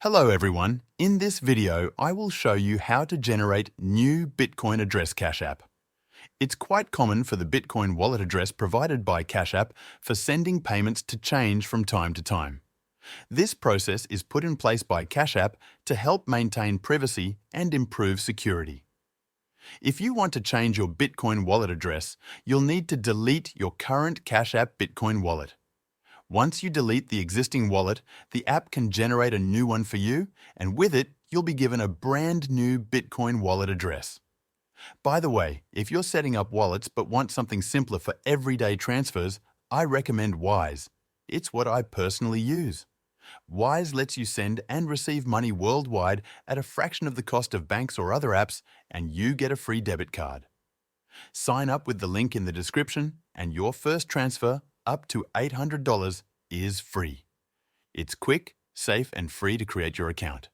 Hello everyone. In this video, I will show you how to generate new Bitcoin address Cash App. It's quite common for the Bitcoin wallet address provided by Cash App for sending payments to change from time to time. This process is put in place by Cash App to help maintain privacy and improve security. If you want to change your Bitcoin wallet address, you'll need to delete your current Cash App Bitcoin wallet. Once you delete the existing wallet, the app can generate a new one for you, and with it, you'll be given a brand new Bitcoin wallet address. By the way, if you're setting up wallets but want something simpler for everyday transfers, I recommend Wise. It's what I personally use. Wise lets you send and receive money worldwide at a fraction of the cost of banks or other apps, and you get a free debit card. Sign up with the link in the description, and your first transfer, up to $800, is free. It's quick, safe, and free to create your account.